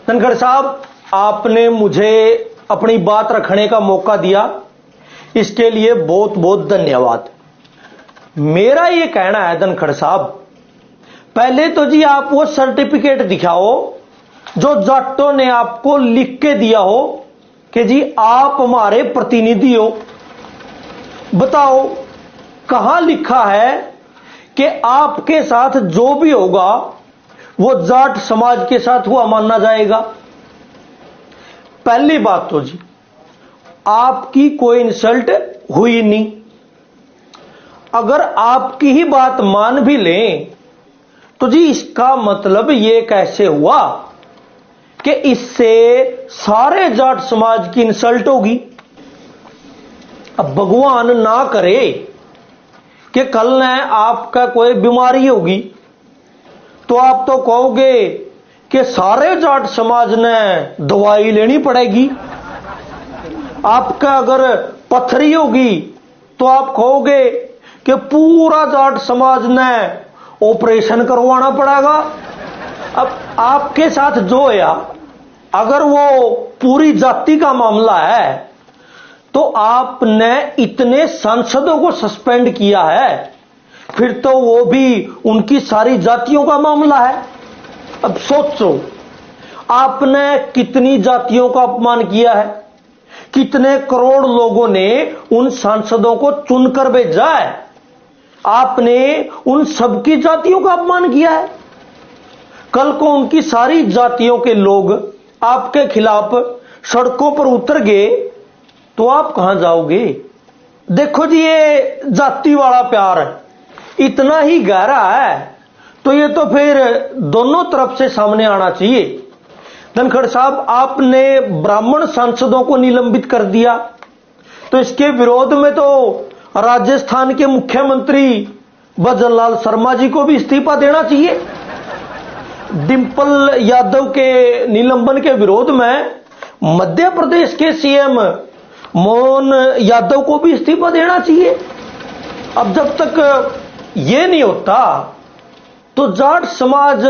धनखड़ साहब, आपने मुझे अपनी बात रखने का मौका दिया, इसके लिए बहुत बहुत धन्यवाद। मेरा ये कहना है धनखड़ साहब, पहले तो जी आप वो सर्टिफिकेट दिखाओ जो जाटों ने आपको लिख के दिया हो कि जी आप हमारे प्रतिनिधि हो। बताओ कहां लिखा है कि आपके साथ जो भी होगा वो जाट समाज के साथ हुआ माना जाएगा। पहली बात तो जी आपकी कोई इंसल्ट हुई नहीं। अगर आपकी ही बात मान भी लें तो जी इसका मतलब ये कैसे हुआ कि इससे सारे जाट समाज की इंसल्ट होगी। अब भगवान ना करे कि कल न आपका कोई बीमारी होगी तो आप तो कहोगे कि सारे जाट समाज ने दवाई लेनी पड़ेगी। आपका अगर पथरी होगी तो आप कहोगे कि पूरा जाट समाज ने ऑपरेशन करवाना पड़ेगा। अब आपके साथ जो है, अगर वो पूरी जाति का मामला है तो आपने इतने सांसदों को सस्पेंड किया है, फिर तो वो भी उनकी सारी जातियों का मामला है। अब सोचो आपने कितनी जातियों का अपमान किया है, कितने करोड़ लोगों ने उन सांसदों को चुनकर भेजा है, आपने उन सबकी जातियों का अपमान किया है। कल को उनकी सारी जातियों के लोग आपके खिलाफ सड़कों पर उतर गए तो आप कहां जाओगे। देखो जी ये जाति वाला प्यार इतना ही गहरा है तो ये तो फिर दोनों तरफ से सामने आना चाहिए। धनखड़ साहब, आपने ब्राह्मण सांसदों को निलंबित कर दिया तो इसके विरोध में तो राजस्थान के मुख्यमंत्री भजनलाल शर्मा जी को भी इस्तीफा देना चाहिए। डिंपल यादव के निलंबन के विरोध में मध्य प्रदेश के सीएम मोहन यादव को भी इस्तीफा देना चाहिए। अब जब तक ये नहीं होता तो जाट समाज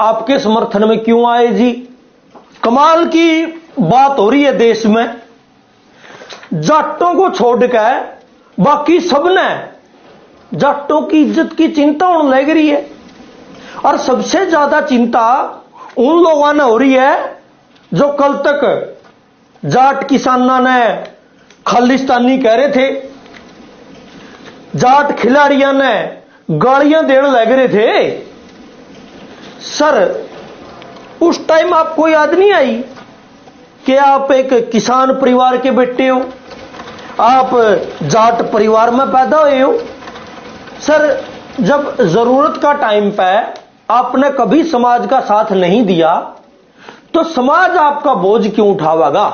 आपके समर्थन में क्यों आए जी। कमाल की बात हो रही है देश में, जाटों को छोड़कर बाकी सबने जाटों की इज्जत की चिंता होने लग रही है। और सबसे ज्यादा चिंता उन लोगों ने हो रही है जो कल तक जाट किसानों ने खालिस्तानी कह रहे थे, जाट खिलाड़ियों ने गालियां देने लग रहे थे। सर उस टाइम आपको याद नहीं आई कि आप एक किसान परिवार के बेटे हो, आप जाट परिवार में पैदा हुए हो। सर जब जरूरत का टाइम पे आपने कभी समाज का साथ नहीं दिया तो समाज आपका बोझ क्यों उठावेगा।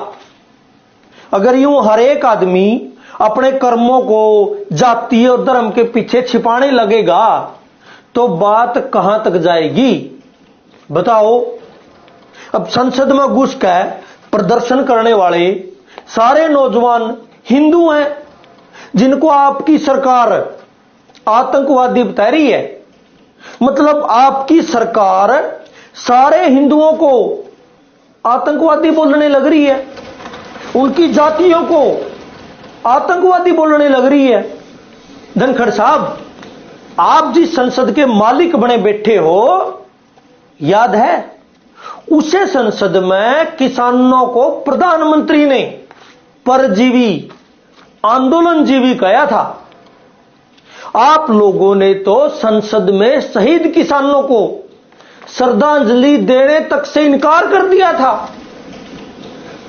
अगर यूं हर एक आदमी अपने कर्मों को जाति और धर्म के पीछे छिपाने लगेगा तो बात कहां तक जाएगी बताओ। अब संसद में घुसकर प्रदर्शन करने वाले सारे नौजवान हिंदू हैं जिनको आपकी सरकार आतंकवादी बता रही है। मतलब आपकी सरकार सारे हिंदुओं को आतंकवादी बोलने लग रही है, उनकी जातियों को आतंकवादी बोलने लग रही है। धनखड़ साहब, आप जिस संसद के मालिक बने बैठे हो, याद है उसे संसद में किसानों को प्रधानमंत्री ने परजीवी आंदोलनजीवी कहा था। आप लोगों ने तो संसद में शहीद किसानों को श्रद्धांजलि देने तक से इनकार कर दिया था।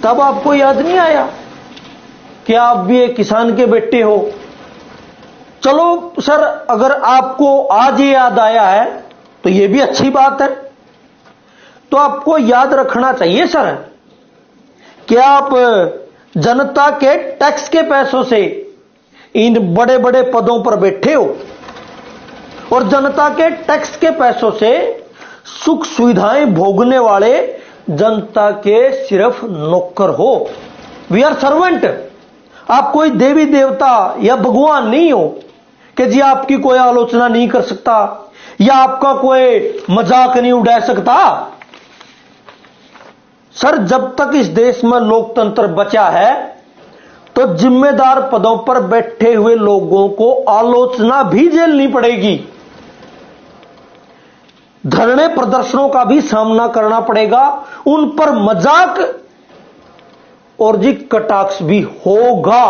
तब आपको याद नहीं आया कि आप भी एक किसान के बेटे हो। चलो सर, अगर आपको आज ये याद आया है तो ये भी अच्छी बात है। तो आपको याद रखना चाहिए सर कि आप जनता के टैक्स के पैसों से इन बड़े बड़े पदों पर बैठे हो और जनता के टैक्स के पैसों से सुख सुविधाएं भोगने वाले जनता के सिर्फ नौकर हो। We are servant. आप कोई देवी देवता या भगवान नहीं हो कि जी आपकी कोई आलोचना नहीं कर सकता या आपका कोई मजाक नहीं उड़ा सकता। सर जब तक इस देश में लोकतंत्र बचा है तो जिम्मेदार पदों पर बैठे हुए लोगों को आलोचना भी झेलनी पड़ेगी, धरने प्रदर्शनों का भी सामना करना पड़ेगा, उन पर मजाक और जी कटाक्ष भी होगा।